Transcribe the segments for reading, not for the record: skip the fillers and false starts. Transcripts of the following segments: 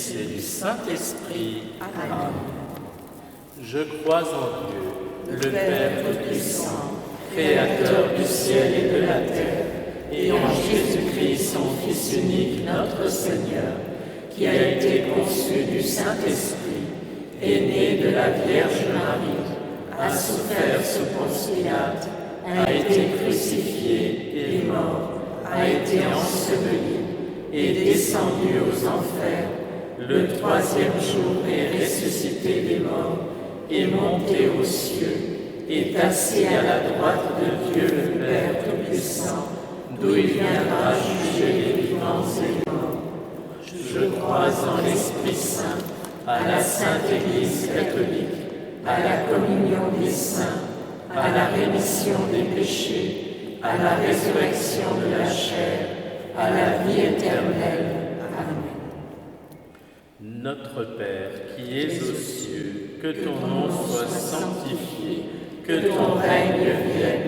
Fils et du Saint-Esprit. Amen. Je crois en Dieu, le Père Tout-Puissant, Créateur du ciel et de la terre, et en Jésus-Christ, son Fils unique, notre Seigneur, qui a été conçu du Saint-Esprit, est né de la Vierge Marie, a souffert sous Ponce Pilate, a été crucifié et mort, a été enseveli, est descendu aux enfers, le troisième jour est ressuscité des morts, est monté aux cieux, est assis à la droite de Dieu le Père Tout-Puissant, d'où il viendra juger les vivants et les morts. Je crois en l'Esprit Saint, à la Sainte Église catholique, à la communion des saints, à la rémission des péchés, à la résurrection de la chair, à la vie éternelle. Amen. Notre Père, qui es aux cieux, que ton nom soit sanctifié, que ton règne vienne,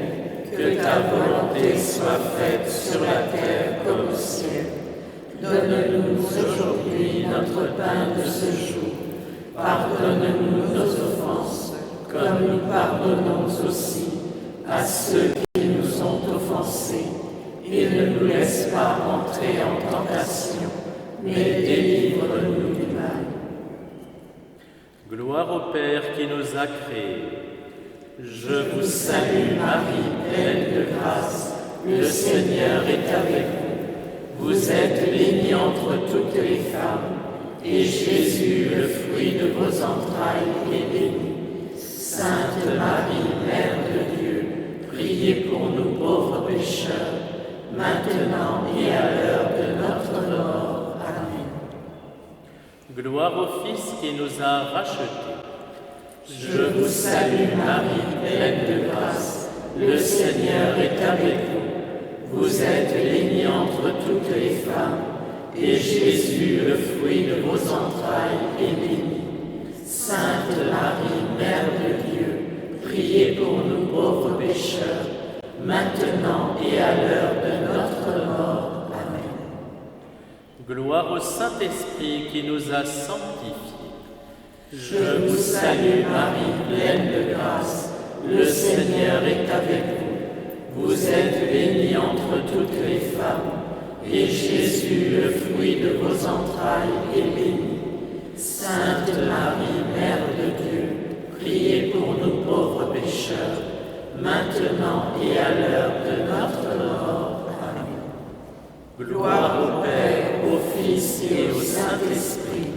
que ta volonté soit faite sur la terre comme au ciel. Donne-nous aujourd'hui notre pain de ce jour. Pardonne-nous nos offenses, comme nous pardonnons aussi à ceux qui nous ont offensés. Et ne nous laisse pas entrer en tentation, mais délivre-nous du mal. Gloire au Père qui nous a créés. Je vous salue Marie, pleine de grâce, le Seigneur est avec vous. Vous êtes bénie entre toutes les femmes, et Jésus, le fruit de vos entrailles, est béni. Sainte Marie, Mère de Dieu, priez pour nous pauvres pécheurs, maintenant et à l'heure de notre mort. Amen. Gloire au Fils qui nous a rachetés. Je vous salue Marie, pleine de grâce, le Seigneur est avec vous. Vous êtes bénie entre toutes les femmes, et Jésus, le fruit de vos entrailles, est béni. Sainte Marie, Mère de Dieu, priez pour nous pauvres pécheurs, maintenant et à l'heure de notre mort. Amen. Gloire au Saint-Esprit qui nous a sanctifiés. Je vous salue Marie, pleine de grâce, le Seigneur est avec vous. Vous êtes bénie entre toutes les femmes, et Jésus, le fruit de vos entrailles, est béni. Sainte Marie, Mère de Dieu, priez pour nous pauvres pécheurs, maintenant et à l'heure de notre mort. Amen. Gloire au Père, au Fils et au Saint-Esprit,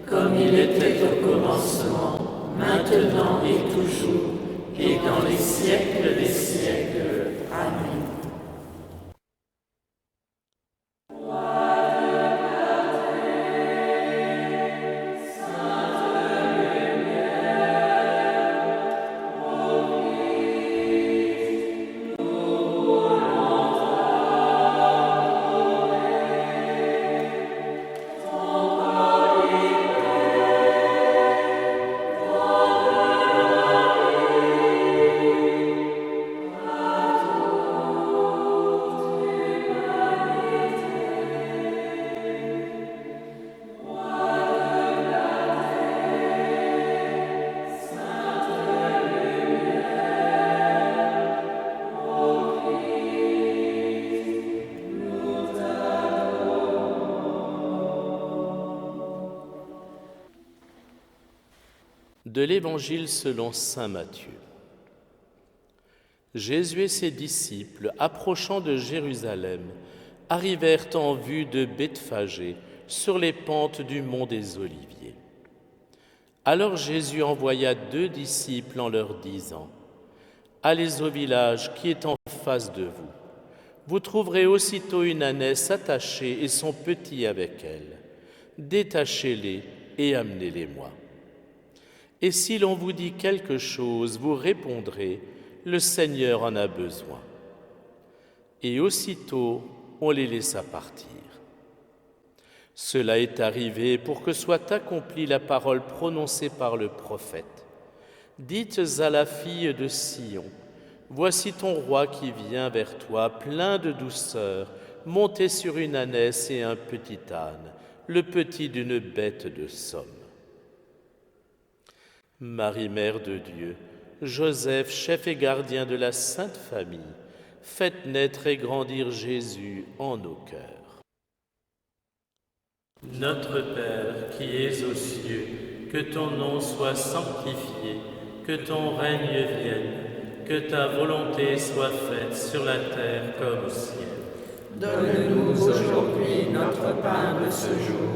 comme il était au commencement, maintenant et toujours, et dans les siècles des siècles. Amen. De l'Évangile selon saint Matthieu. Jésus et ses disciples, approchant de Jérusalem, arrivèrent en vue de Bethphagée, sur les pentes du mont des Oliviers. Alors Jésus envoya 2 disciples en leur disant : « Allez au village qui est en face de vous. Vous trouverez aussitôt une ânesse attachée et son petit avec elle. Détachez-les et amenez-les-moi. Et si l'on vous dit quelque chose, vous répondrez : le Seigneur en a besoin. » Et aussitôt, on les laissa partir. Cela est arrivé pour que soit accomplie la parole prononcée par le prophète. Dites à la fille de Sion : voici ton roi qui vient vers toi, plein de douceur, monté sur une ânesse et un petit âne, le petit d'une bête de somme. Marie, Mère de Dieu, Joseph, chef et gardien de la Sainte Famille, faites naître et grandir Jésus en nos cœurs. Notre Père qui es aux cieux, que ton nom soit sanctifié, que ton règne vienne, que ta volonté soit faite sur la terre comme au ciel. Donne-nous aujourd'hui notre pain de ce jour.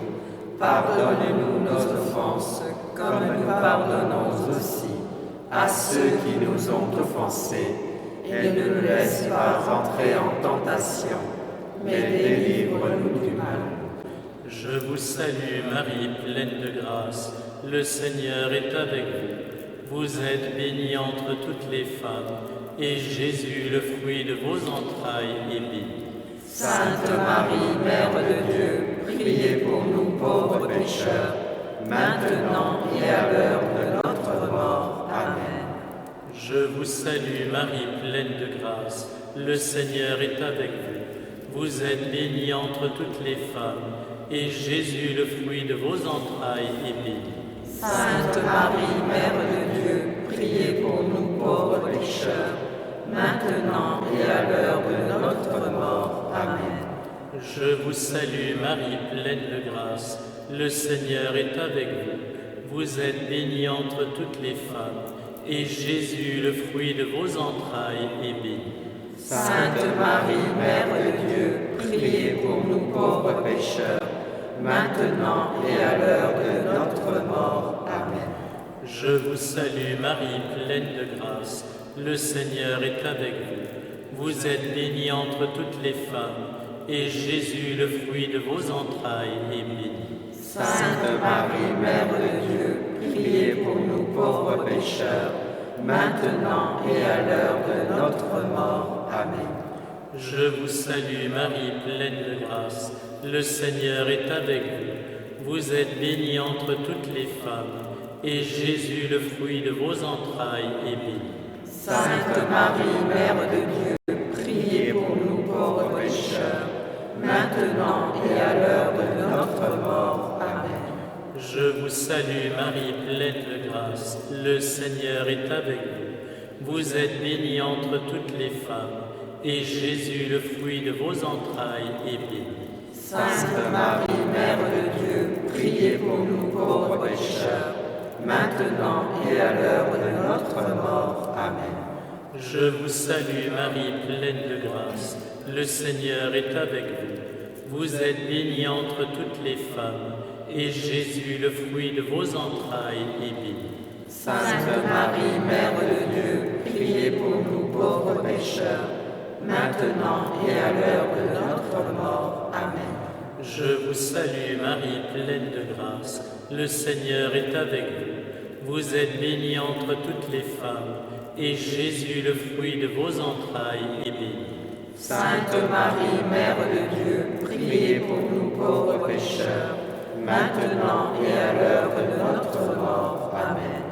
Pardonne-nous nos offenses, comme nous pardonnons aussi à ceux qui nous ont offensés. Et ne nous laisse pas entrer en tentation, mais délivre-nous du mal. Je vous salue Marie, pleine de grâce, le Seigneur est avec vous. Vous êtes bénie entre toutes les femmes, et Jésus, le fruit de vos entrailles, est béni. Sainte Marie, Mère de Dieu, priez pour nous pauvres pécheurs, maintenant et à l'heure de notre mort. Amen. Je vous salue Marie, pleine de grâce, le Seigneur est avec vous. Vous êtes bénie entre toutes les femmes, et Jésus, le fruit de vos entrailles, est béni. Sainte Marie, Mère de Dieu, priez pour nous pauvres pécheurs, maintenant et à l'heure de notre mort. Amen. Je vous salue Marie, pleine de grâce, le Seigneur est avec vous. Vous êtes bénie entre toutes les femmes, et Jésus, le fruit de vos entrailles, est béni. Sainte Marie, Mère de Dieu, priez pour nous pauvres pécheurs, maintenant et à l'heure de notre mort. Amen. Je vous salue Marie, pleine de grâce, le Seigneur est avec vous. Vous êtes bénie entre toutes les femmes, et Jésus, le fruit de vos entrailles, est béni. Sainte Marie, Mère de Dieu, priez pour nous pauvres pécheurs, maintenant et à l'heure de notre mort. Amen. Je vous salue Marie, pleine de grâce, le Seigneur est avec vous. Vous êtes bénie entre toutes les femmes, et Jésus, le fruit de vos entrailles, est béni. Sainte Marie, Mère de Dieu, priez pour nous pauvres pécheurs, maintenant et à l'heure de notre mort. Amen. Je vous salue Marie, pleine de grâce, le Seigneur est avec vous. Vous êtes bénie entre toutes les femmes, et Jésus, le fruit de vos entrailles, est béni. Sainte Marie, Mère de Dieu, priez pour nous pauvres pécheurs, maintenant et à l'heure de notre mort. Amen. Je vous salue Marie, pleine de grâce, le Seigneur est avec vous. Vous êtes bénie entre toutes les femmes, et Jésus, le fruit de vos entrailles, est béni. Sainte Marie, Mère de Dieu, priez pour nous pauvres pécheurs, maintenant et à l'heure de notre mort. Amen. Je vous salue Marie, pleine de grâce, le Seigneur est avec vous. Vous êtes bénie entre toutes les femmes, et Jésus, le fruit de vos entrailles, est béni. Sainte Marie, Mère de Dieu, priez pour nous pauvres pécheurs, maintenant et à l'heure de notre mort. Amen.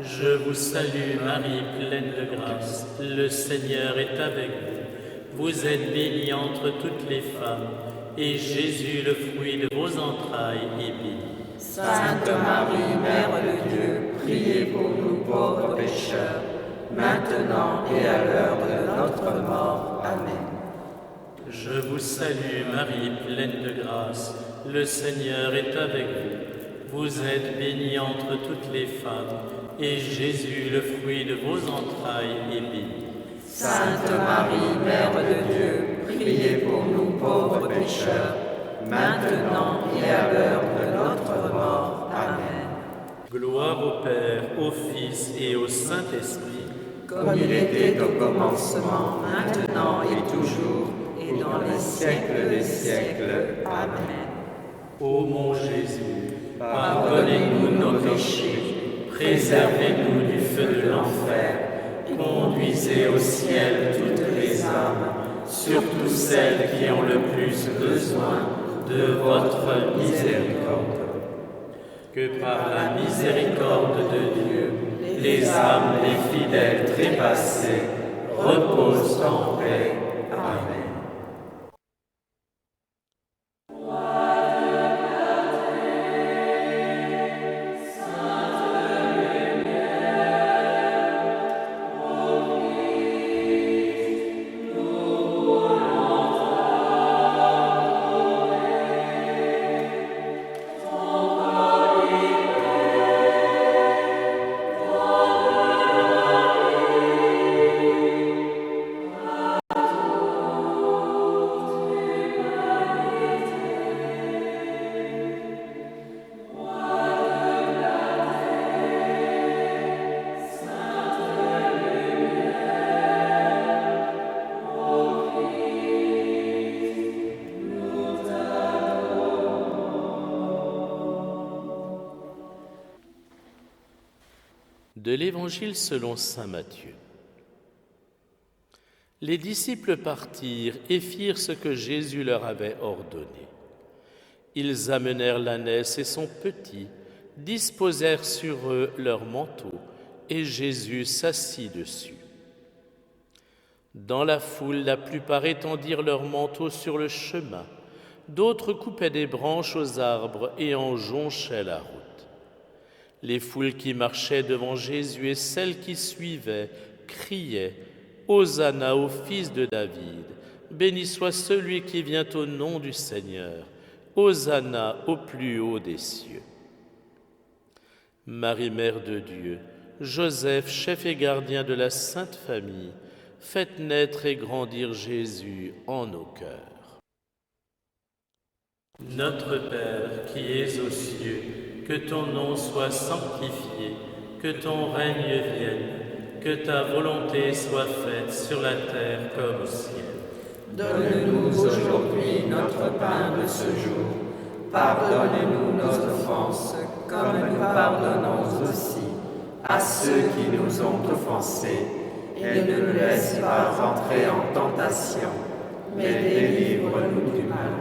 Je vous salue Marie, pleine de grâce, le Seigneur est avec vous. Vous êtes bénie entre toutes les femmes, et Jésus, le fruit de vos entrailles, est béni. Sainte Marie, Mère de Dieu, priez pour nous pauvres pécheurs, maintenant et à l'heure de notre mort. Amen. Je vous salue Marie, pleine de grâce, le Seigneur est avec vous. Vous êtes bénie entre toutes les femmes, et Jésus, le fruit de vos entrailles, est béni. Sainte Marie, Mère de Dieu, priez pour nous pauvres pécheurs, maintenant et à l'heure de notre mort. Amen. Gloire au Père, au Fils et au Saint-Esprit, comme il était au commencement, maintenant et toujours, et dans les siècles des siècles. Amen. Ô mon Jésus, pardonnez-nous nos péchés, préservez-nous du feu de l'enfer, conduisez au ciel toutes les âmes, surtout celles qui ont le plus besoin de votre miséricorde. Que par la miséricorde de Dieu, les âmes des fidèles trépassés reposent en paix. Amen. De l'Évangile selon saint Matthieu. Les disciples partirent et firent ce que Jésus leur avait ordonné. Ils amenèrent l'ânesse et son petit, disposèrent sur eux leurs manteaux, et Jésus s'assit dessus. Dans la foule, la plupart étendirent leurs manteaux sur le chemin, d'autres coupaient des branches aux arbres et en jonchaient la route. Les foules qui marchaient devant Jésus et celles qui suivaient criaient « Hosanna au fils de David, béni soit celui qui vient au nom du Seigneur, Hosanna au plus haut des cieux. » Marie, Mère de Dieu, Joseph, chef et gardien de la Sainte Famille, faites naître et grandir Jésus en nos cœurs. Notre Père qui es aux cieux, que ton nom soit sanctifié, que ton règne vienne, que ta volonté soit faite sur la terre comme au ciel. Donne-nous aujourd'hui notre pain de ce jour. Pardonne-nous nos offenses, comme nous pardonnons aussi à ceux qui nous ont offensés. Et ne nous laisse pas entrer en tentation, mais délivre-nous du mal.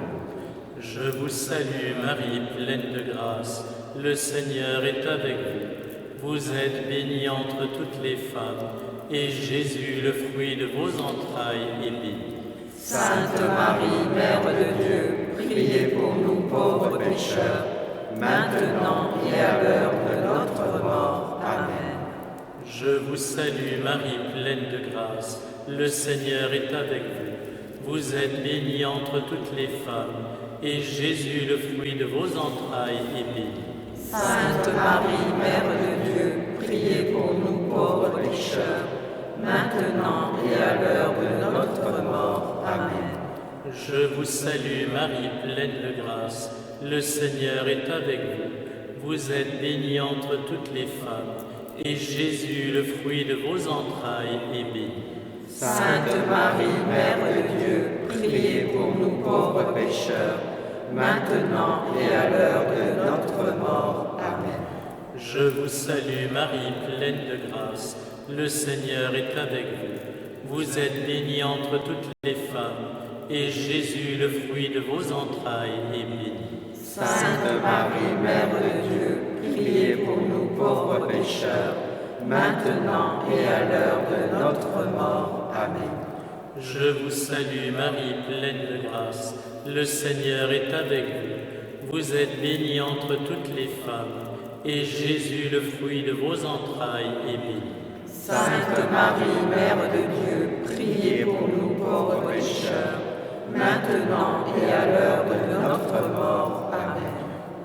Je vous salue Marie, pleine de grâce, le Seigneur est avec vous. Vous êtes bénie entre toutes les femmes, et Jésus, le fruit de vos entrailles, est béni. Sainte Marie, Mère de Dieu, priez pour nous pauvres pécheurs, maintenant et à l'heure de notre mort. Amen. Je vous salue Marie, pleine de grâce, le Seigneur est avec vous. Vous êtes bénie entre toutes les femmes, et Jésus, le fruit de vos entrailles, est béni. Sainte Marie, Mère de Dieu, priez pour nous pauvres pécheurs, maintenant et à l'heure de notre mort. Amen. Je vous salue Marie, pleine de grâce, le Seigneur est avec vous. Vous êtes bénie entre toutes les femmes, et Jésus, le fruit de vos entrailles, est béni. Sainte Marie, Mère de Dieu, priez pour nous pauvres pécheurs, maintenant et à l'heure de notre mort. Amen. Je vous salue Marie, pleine de grâce, le Seigneur est avec vous. Vous êtes bénie entre toutes les femmes, et Jésus, le fruit de vos entrailles, est béni. Sainte Marie, Mère de Dieu, priez pour nous pauvres pécheurs, maintenant et à l'heure de notre mort. Amen. Je vous salue Marie, pleine de grâce, le Seigneur est avec vous. Vous êtes bénie entre toutes les femmes, et Jésus, le fruit de vos entrailles, est béni. Sainte Marie, Mère de Dieu, priez pour nous pauvres pécheurs, maintenant et à l'heure de notre mort. Amen.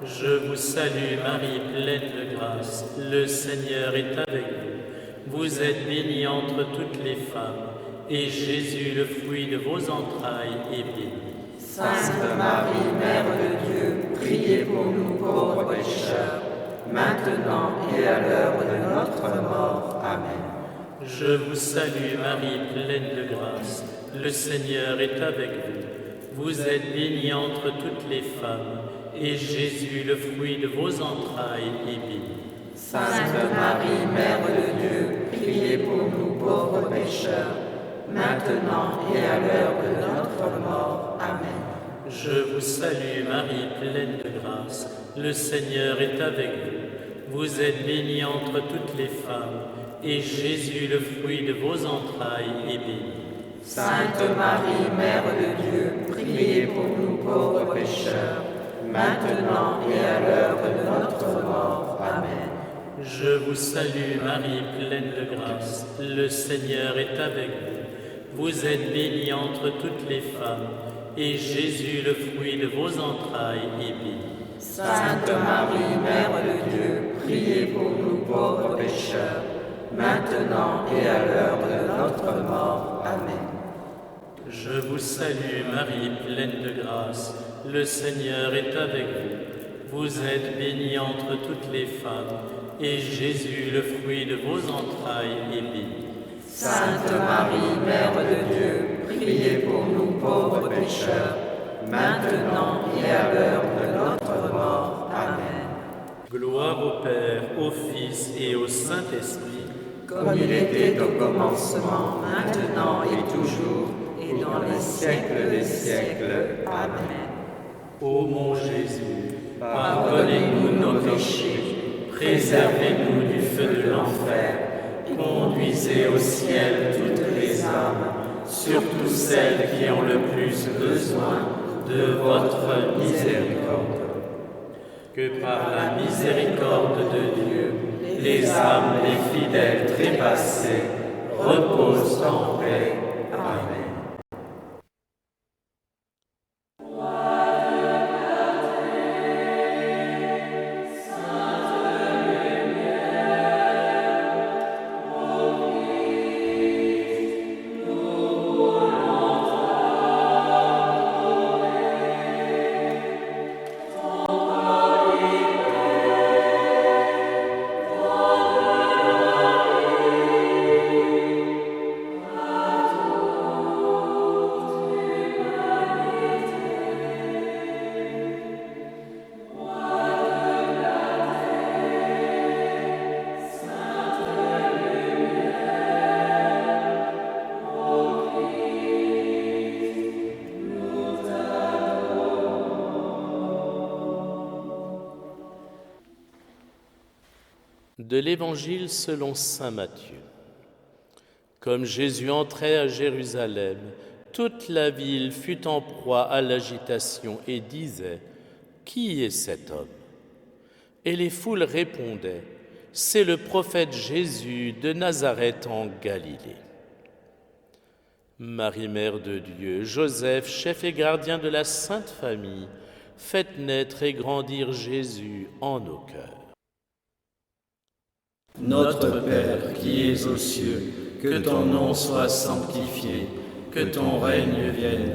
Je vous salue Marie, pleine de grâce, le Seigneur est avec vous. Vous êtes bénie entre toutes les femmes, et Jésus, le fruit de vos entrailles, est béni. Sainte Marie, Mère de Dieu, priez pour nous pauvres pécheurs, maintenant et à l'heure de notre mort. Amen. Je vous salue Marie, pleine de grâce, le Seigneur est avec vous. Vous êtes bénie entre toutes les femmes, et Jésus, le fruit de vos entrailles, est béni. Sainte Marie, Mère de Dieu, priez pour nous pauvres pécheurs, maintenant et à l'heure de notre mort. Amen. Je vous salue Marie, pleine de grâce, le Seigneur est avec vous. Vous êtes bénie entre toutes les femmes, et Jésus, le fruit de vos entrailles, est béni. Sainte Marie, Mère de Dieu, priez pour nous pauvres pécheurs, maintenant et à l'heure de notre mort. Amen. Je vous salue Marie, pleine de grâce, le Seigneur est avec vous. Vous êtes bénie entre toutes les femmes, et Jésus, le fruit de vos entrailles, est béni. Sainte Marie, Mère de Dieu, priez pour nous pauvres pécheurs, maintenant et à l'heure de notre mort. Amen. Je vous salue Marie, pleine de grâce, le Seigneur est avec vous. Vous êtes bénie entre toutes les femmes, et Jésus, le fruit de vos entrailles, est béni. Sainte Marie, Mère de Dieu, priez pour nous pauvres pécheurs, maintenant et à l'heure de notre mort. Amen. Gloire au Père, au Fils et au Saint-Esprit, comme il était au commencement, maintenant et toujours, et dans les siècles des siècles. Amen. Ô mon Jésus, Pardonnez-nous nos péchés, préservez-nous du feu de l'enfer, conduisez au ciel toutes les âmes, surtout celles qui ont le plus besoin de votre miséricorde. que par la miséricorde de Dieu, les âmes des fidèles trépassés reposent en paix. Amen. De l'Évangile selon saint Matthieu. Comme Jésus entrait à Jérusalem, toute la ville fut en proie à l'agitation et disait « Qui est cet homme ?» Et les foules répondaient « C'est le prophète Jésus de Nazareth en Galilée. » Marie, mère de Dieu, Joseph, chef et gardien de la Sainte Famille, faites naître et grandir Jésus en nos cœurs. Notre Père qui es aux cieux, que ton nom soit sanctifié, que ton règne vienne,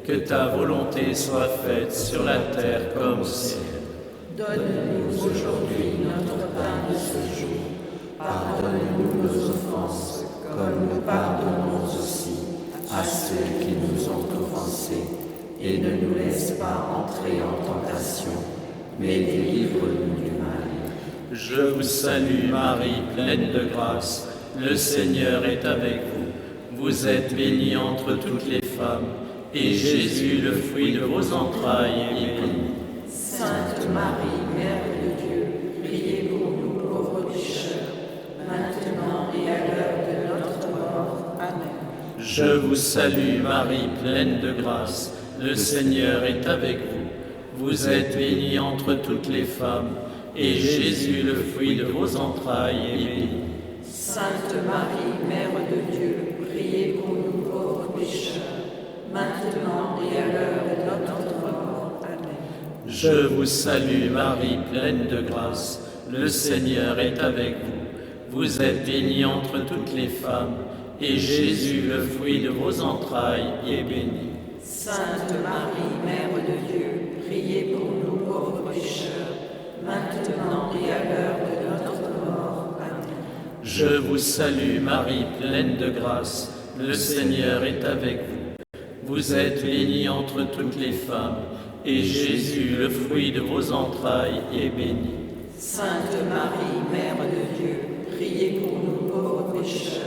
que ta volonté soit faite sur la terre comme au ciel. Donne-nous aujourd'hui notre pain de ce jour. Pardonne-nous nos offenses, comme nous pardonnons aussi à ceux qui nous ont offensés. Et ne nous laisse pas entrer en tentation, mais délivre-nous du mal. Je vous salue Marie, pleine de grâce, le Seigneur est avec vous. Vous êtes bénie entre toutes les femmes, et Jésus, le fruit de vos entrailles, est béni. Sainte Marie, Mère de Dieu, priez pour nous pauvres pécheurs, maintenant et à l'heure de notre mort. Amen. Je vous salue Marie, pleine de grâce, le Seigneur est avec vous. Vous êtes bénie entre toutes les femmes, et Jésus, le fruit de vos entrailles, est béni. Sainte Marie, Mère de Dieu, priez pour nous pauvres pécheurs, maintenant et à l'heure de notre mort. Amen. Je vous salue Marie, pleine de grâce, le Seigneur est avec vous. Vous êtes bénie entre toutes les femmes, et Jésus, le fruit de vos entrailles, est béni. Sainte Marie, Mère de Dieu, priez pour nous pauvres pécheurs, maintenant et à l'heure de notre mort. Amen. Je vous salue Marie, pleine de grâce, le Seigneur est avec vous. Vous êtes bénie entre toutes les femmes, et Jésus, le fruit de vos entrailles, est béni. Sainte Marie, Mère de Dieu, priez pour nous pauvres pécheurs,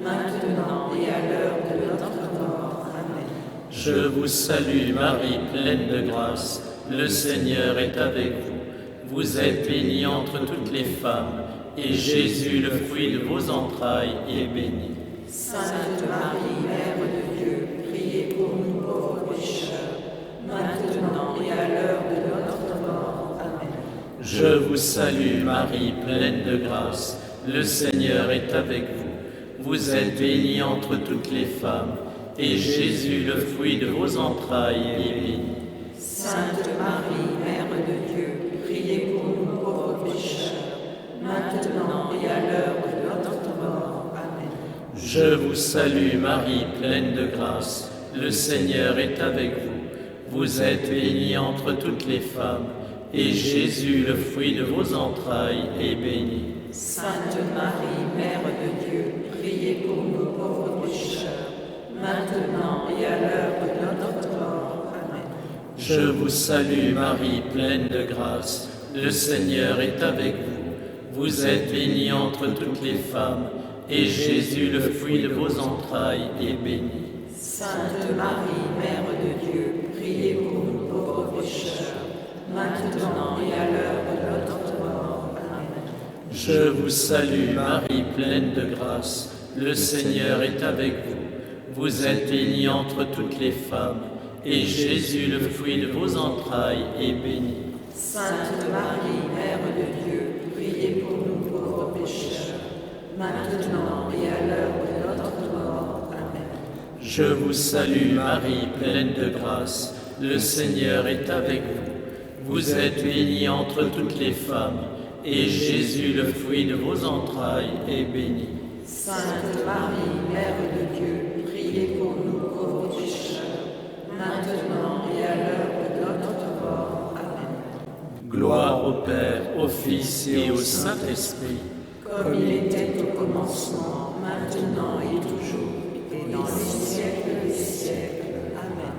maintenant et à l'heure de notre mort. Amen. Je vous salue Marie, pleine de grâce, le Seigneur est avec vous. Vous êtes bénie entre toutes les femmes, et Jésus, le fruit de vos entrailles, est béni. Sainte Marie, Mère de Dieu, priez pour nous pauvres pécheurs, maintenant et à l'heure de notre mort. Amen. Je vous salue Marie, pleine de grâce, le Seigneur est avec vous. Vous êtes bénie entre toutes les femmes, et Jésus, le fruit de vos entrailles, est béni. Sainte Marie, Mère de Dieu, priez pour nous pauvres pécheurs, maintenant et à l'heure de notre mort. Amen. Je vous salue Marie, pleine de grâce, le Seigneur est avec vous. Vous êtes bénie entre toutes les femmes, et Jésus, le fruit de vos entrailles, est béni. Sainte Marie, Mère de Dieu, priez pour nous pauvres pécheurs, maintenant et à l'heure de notre mort. Amen. Je vous salue Marie, pleine de grâce, le Seigneur est avec vous. Vous êtes bénie entre toutes les femmes, et Jésus, le fruit de vos entrailles, est béni. Sainte Marie, Mère de Dieu, priez pour nous pauvres pécheurs, maintenant et à l'heure de notre mort. Amen. Je vous salue, Marie, pleine de grâce. Le Seigneur est avec vous. Vous êtes bénie entre toutes les femmes, et Jésus, le fruit de vos entrailles, est béni. Sainte Marie, Mère de Dieu, priez pour nous pauvres pécheurs, maintenant et à l'heure de notre mort. Amen. Je vous salue, Marie, pleine de grâce. Le Seigneur est avec vous. Vous êtes bénie entre toutes les femmes, et Jésus, le fruit de vos entrailles, est béni. Sainte Marie, Mère de Dieu, priez pour nous pauvres pécheurs, maintenant et à l'heure de notre mort. Amen. Gloire au Père, au Fils et au Saint-Esprit, comme il était au commencement, maintenant et toujours, et dans les siècles des siècles. Amen.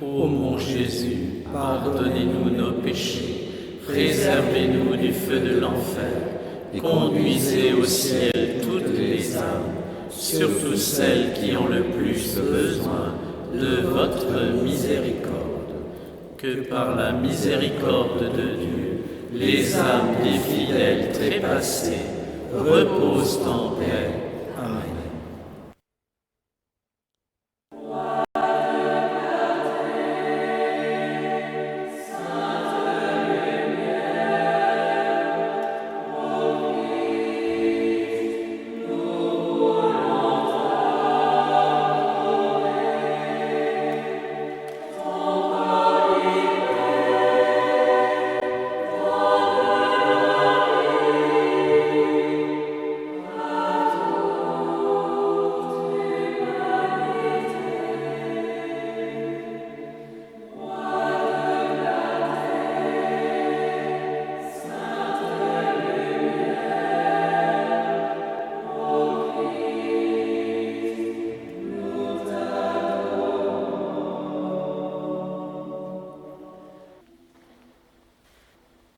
Ô mon Jésus, pardonnez-nous nos péchés, préservez-nous du feu de l'enfer, et conduisez au ciel toutes les âmes, surtout celles qui ont le plus besoin de votre miséricorde. Que par la miséricorde de Dieu, les âmes des fidèles trépassés reposent en paix. Amen.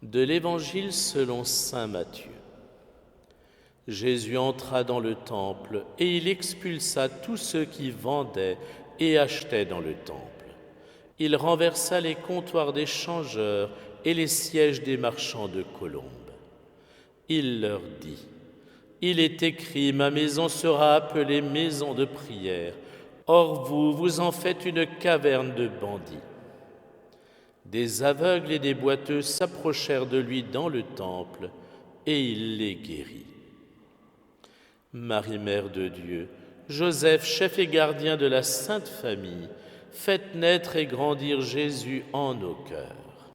De l'Évangile selon saint Matthieu. Jésus entra dans le temple et il expulsa tous ceux qui vendaient et achetaient dans le temple. Il renversa les comptoirs des changeurs et les sièges des marchands de colombes. Il leur dit : « Il est écrit, ma maison sera appelée maison de prière. Or vous, vous en faites une caverne de bandits. » Des aveugles et des boiteux s'approchèrent de lui dans le temple, et il les guérit. Marie, Mère de Dieu, Joseph, chef et gardien de la Sainte Famille, faites naître et grandir Jésus en nos cœurs.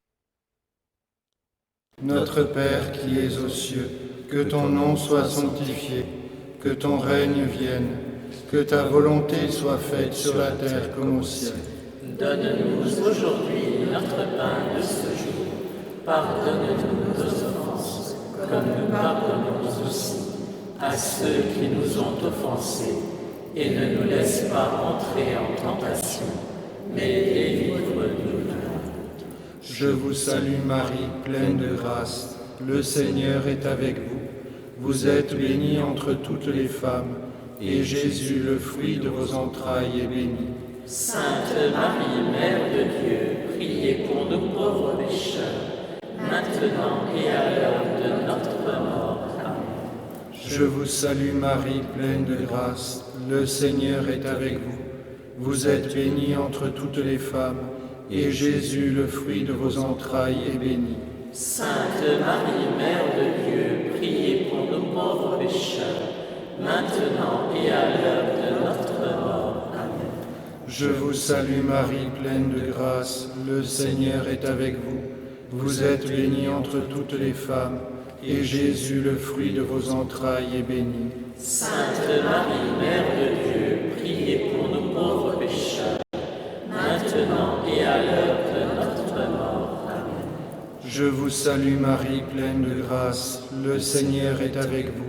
Notre Père qui es aux cieux, que ton nom soit sanctifié, que ton règne vienne, que ta volonté soit faite sur la terre comme au ciel. Donne-nous aujourd'hui notre pain de ce jour. Pardonne-nous nos offenses, comme nous pardonnons aussi à ceux qui nous ont offensés. Et ne nous laisse pas entrer en tentation, mais délivre-nous du mal. Je vous salue Marie, pleine de grâce. Le Seigneur est avec vous. Vous êtes bénie entre toutes les femmes, et Jésus, le fruit de vos entrailles, est béni. Sainte Marie, Mère de Dieu, priez pour nous pauvres pécheurs, maintenant et à l'heure de notre mort. Amen. Je vous salue Marie, pleine de grâce. Le Seigneur est avec vous. Vous êtes bénie entre toutes les femmes, et Jésus, le fruit de vos entrailles, est béni. Sainte Marie, Mère de Dieu, priez pour nous pauvres pécheurs, maintenant et à l'heure de notre mort. Amen. Je vous salue Marie, pleine de grâce. Le Seigneur est avec vous. Vous êtes bénie entre toutes les femmes, et Jésus, le fruit de vos entrailles, est béni. Sainte Marie, Mère de Dieu, priez pour nous pauvres pécheurs, maintenant et à l'heure de notre mort. Amen. Je vous salue Marie, pleine de grâce. Le Seigneur est avec vous.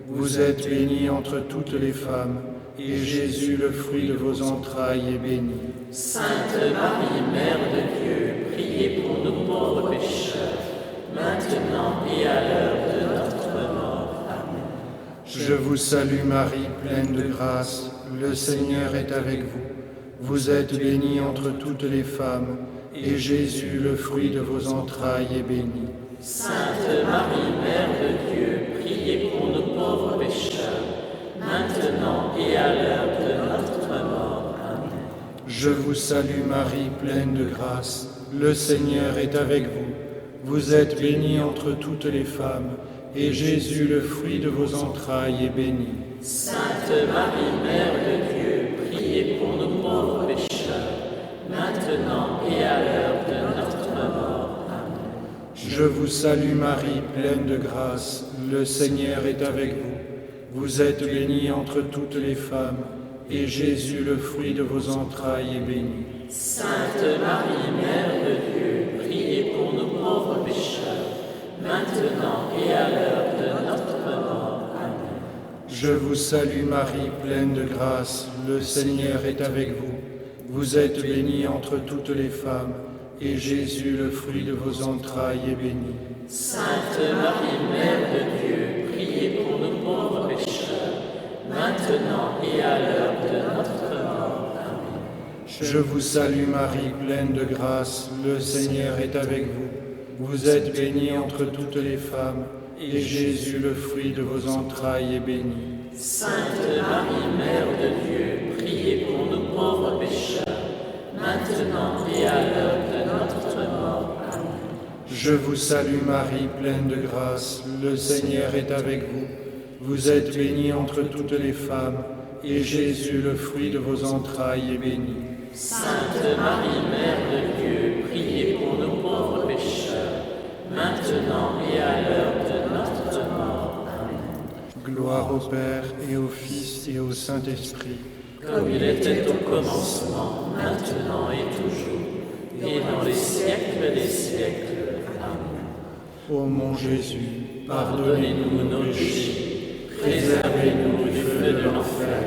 Vous êtes bénie entre toutes les femmes, et Jésus, le fruit de vos entrailles, est béni. Sainte Marie, Mère de Dieu, priez pour nous pauvres pécheurs, maintenant maintenant et à l'heure de notre mort. Amen. Je vous salue Marie, pleine de grâce, le Seigneur est avec vous. Vous êtes bénie entre toutes les femmes, et Jésus, le fruit de vos entrailles, est béni. Sainte Marie, Mère de Dieu, priez pour nos pauvres pécheurs, maintenant et à l'heure de notre mort. Amen. Je vous salue Marie, pleine de grâce, le Seigneur est avec vous. Vous êtes bénie entre toutes les femmes, et Jésus, le fruit de vos entrailles, est béni. Sainte Marie, Mère de Dieu, priez pour nos pauvres pécheurs, maintenant et à l'heure de notre mort. Amen. Je vous salue Marie, pleine de grâce, le Seigneur est avec vous. Vous êtes bénie entre toutes les femmes, et Jésus, le fruit de vos entrailles, est béni. Sainte Marie, Mère de Dieu, priez pour nos pauvres pécheurs, maintenant et à l'heure de notre mort. Amen. Je vous salue Marie, pleine de grâce, le Seigneur est avec vous. Vous êtes bénie entre toutes les femmes, et Jésus, le fruit de vos entrailles, est béni. Sainte Marie, Mère de Dieu, priez pour nos pauvres pécheurs, maintenant et à l'heure de notre mort. Amen. Je vous salue Marie, pleine de grâce, le Seigneur est avec vous. Vous êtes bénie entre toutes les femmes, et Jésus, le fruit de vos entrailles, est béni. Sainte Marie, Mère de Dieu, priez pour nos pauvres pécheurs, maintenant et à l'heure de notre mort. Amen. Je vous salue Marie, pleine de grâce, le Seigneur est avec vous. Vous êtes bénie entre toutes les femmes, et Jésus, le fruit de vos entrailles, est béni. Sainte Marie, Mère de Dieu, priez pour nos pauvres pécheurs, maintenant et à l'heure de notre mort. Amen. Gloire au Père, et au Fils, et au Saint-Esprit. Comme il était au commencement, maintenant et toujours, et dans les siècles des siècles. Amen. Ô mon Jésus, Pardonnez-nous nos péchés, préservez-nous du feu de l'enfer,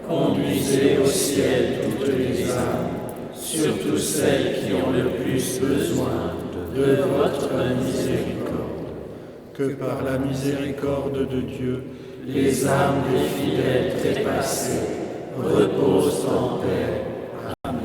conduisez au ciel toutes les âmes, surtout celles qui ont le plus besoin de votre miséricorde. que par la miséricorde de Dieu, Les âmes des fidèles trépassés reposent en paix. Amen.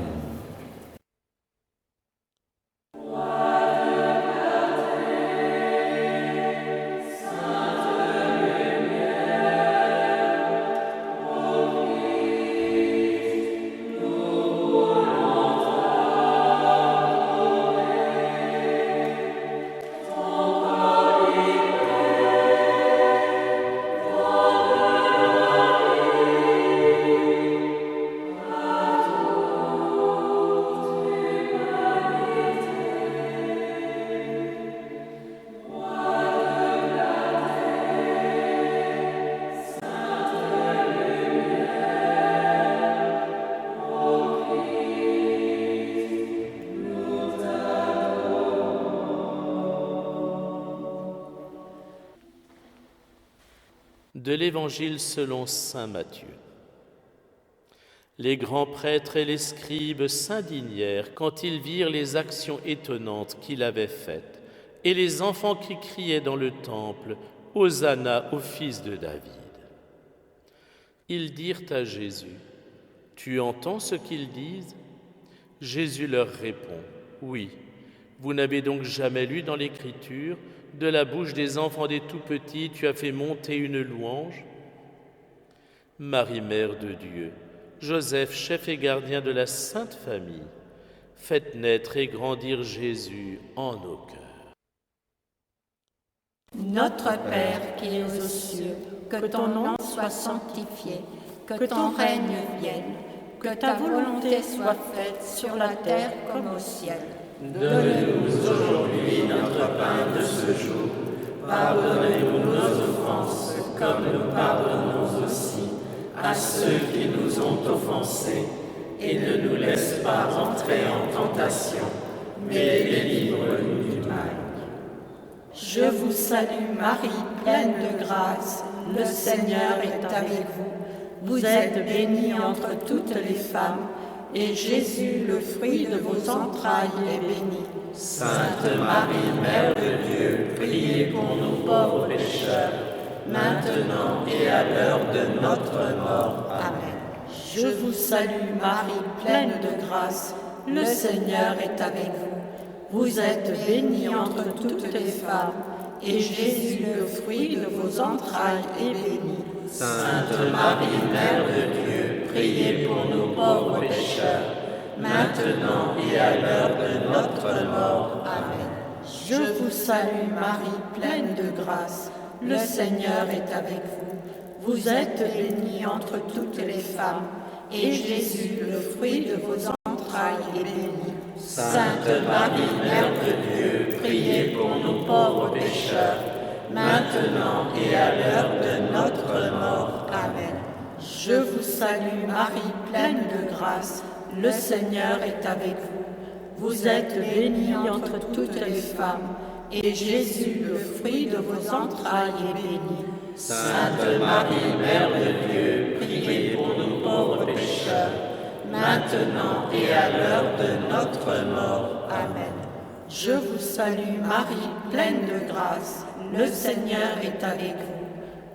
De l'Évangile selon saint Matthieu. Les grands prêtres et les scribes s'indignèrent quand ils virent les actions étonnantes qu'il avait faites et les enfants qui criaient dans le temple « Hosanna au fils de David ». Ils dirent à Jésus « Tu entends ce qu'ils disent ?» Jésus leur répond « Oui, vous n'avez donc jamais lu dans l'Écriture « De la bouche des enfants des tout-petits, tu as fait monter une louange » Marie, Mère de Dieu, Joseph, chef et gardien de la Sainte Famille, faites naître et grandir Jésus en nos cœurs. Notre Père qui es aux cieux, que ton nom soit sanctifié, que ton règne vienne, que ta volonté soit faite sur la terre comme au ciel. Donne-nous aujourd'hui notre pain de ce jour. Pardonnez-nous nos offenses, comme nous pardonnons aussi à ceux qui nous ont offensés. Et ne nous laisse pas entrer en tentation, mais délivre-nous du mal. Je vous salue Marie, pleine de grâce, le Seigneur est avec vous. Vous êtes bénie entre toutes les femmes, et Jésus, le fruit de vos entrailles, est béni. Sainte Marie, Mère de Dieu, priez pour nous pauvres pécheurs, maintenant et à l'heure de notre mort. Amen. Je vous salue Marie, pleine de grâce, le Seigneur est avec vous. Vous êtes bénie entre toutes les femmes, et Jésus, le fruit de vos entrailles, est béni. Sainte Marie, Mère de Dieu, priez pour nous pauvres pécheurs, maintenant et à l'heure de notre mort. Amen. Je vous salue Marie, pleine de grâce, le Seigneur est avec vous. Vous êtes bénie entre toutes les femmes, et Jésus, le fruit de vos entrailles, est béni. Sainte Marie, Mère de Dieu, priez pour nous pauvres pécheurs, maintenant et à l'heure de notre mort. Amen. Je vous salue Marie, pleine de grâce, le Seigneur est avec vous. Vous êtes bénie entre toutes les femmes, et Jésus, le fruit de vos entrailles, est béni. Sainte Marie, Mère de Dieu, priez pour nous pauvres pécheurs, maintenant et à l'heure de notre mort. Amen. Je vous salue Marie, pleine de grâce, le Seigneur est avec vous.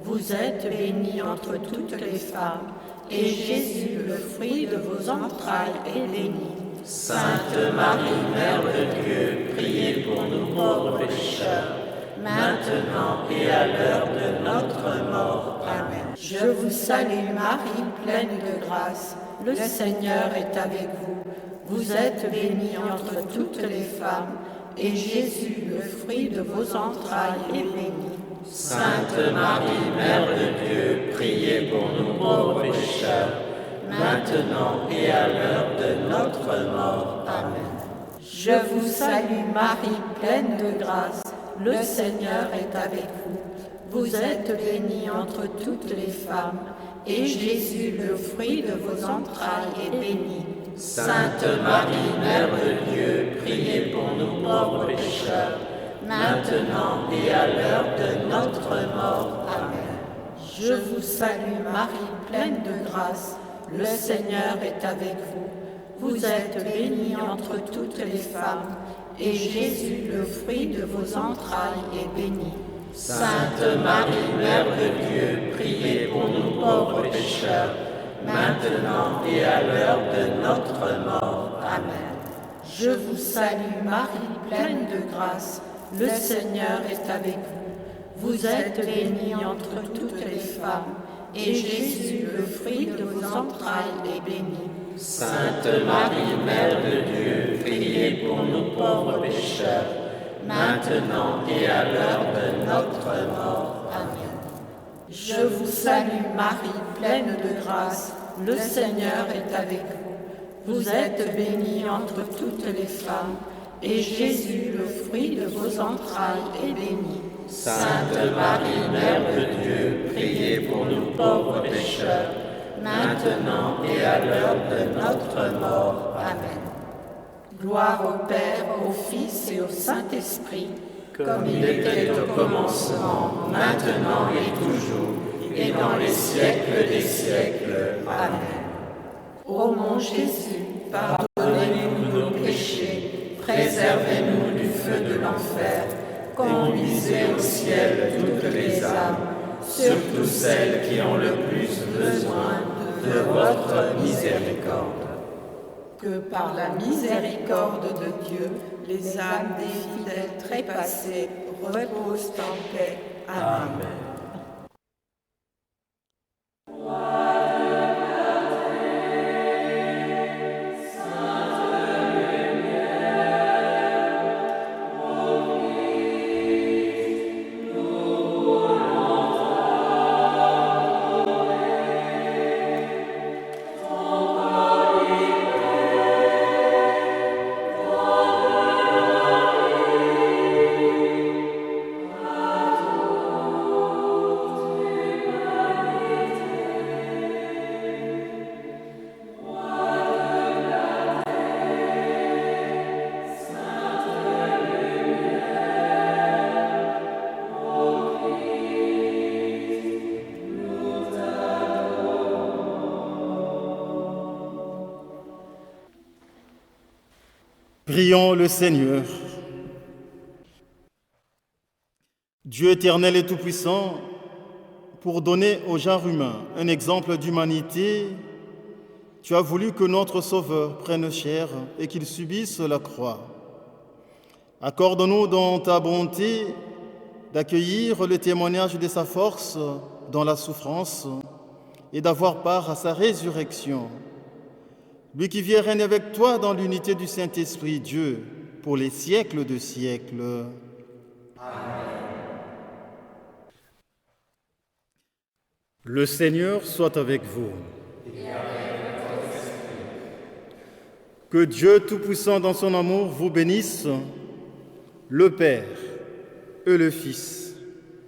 Vous êtes bénie entre toutes les femmes, et Jésus, le fruit de vos entrailles, est béni. Sainte Marie, Mère de Dieu, priez pour nous pauvres pécheurs, maintenant et à l'heure de notre mort. Amen. Je vous salue Marie, pleine de grâce, le Seigneur est avec vous. Vous êtes bénie entre toutes les femmes, et Jésus, le fruit de vos entrailles, est béni. Sainte Marie, Mère de Dieu, priez pour nous pauvres pécheurs, maintenant et à l'heure de notre mort. Amen. Je vous salue Marie, pleine de grâce, le Seigneur est avec vous. Vous êtes bénie entre toutes les femmes, et Jésus, le fruit de vos entrailles, est béni. Sainte Marie, Mère de Dieu, priez pour nous pauvres pécheurs, maintenant et à l'heure de notre mort. Amen. Je vous salue Marie, pleine de grâce, le Seigneur est avec vous. Vous êtes bénie entre toutes les femmes, et Jésus, le fruit de vos entrailles, est béni. Sainte Marie, Mère de Dieu, priez pour nous pauvres pécheurs, maintenant et à l'heure de notre mort. Amen. Je vous salue Marie, pleine de grâce, le Seigneur est avec vous. Vous êtes bénie entre toutes les femmes, et Jésus, le fruit de vos entrailles, est béni. Sainte Marie, Mère de Dieu, priez pour nous pauvres pécheurs, maintenant et à l'heure de notre mort. Amen. Je vous salue Marie, pleine de grâce, le Seigneur est avec vous. Vous êtes bénie entre toutes les femmes, et Jésus, le fruit de vos entrailles, est béni. Sainte Marie, Mère de Dieu, priez pour nous pauvres pécheurs, maintenant et à l'heure de notre mort. Amen. Gloire au Père, au Fils et au Saint-Esprit, comme il était au commencement, maintenant et toujours, et dans les siècles des siècles. Amen. Ô mon Jésus, pardonnez-nous nos péchés, préservez-nous du feu de l'enfer, conduisez au ciel toutes les âmes, surtout celles qui ont le plus besoin de votre miséricorde. Que par la miséricorde de Dieu, les âmes des fidèles trépassés reposent en paix. Amen. Prions le Seigneur. Dieu éternel et tout-puissant, pour donner au genre humain un exemple d'humanité, tu as voulu que notre Sauveur prenne chair et qu'il subisse la croix. Accorde-nous dans ta bonté d'accueillir le témoignage de sa force dans la souffrance et d'avoir part à sa résurrection. Lui qui vient régner avec toi dans l'unité du Saint-Esprit, Dieu, pour les siècles de siècles. Amen. Le Seigneur soit avec vous. Et avec votre esprit. Que Dieu Tout-Puissant dans son amour vous bénisse, le Père et le Fils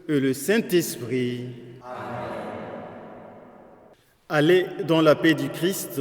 et le Saint-Esprit. Amen. Allez dans la paix du Christ.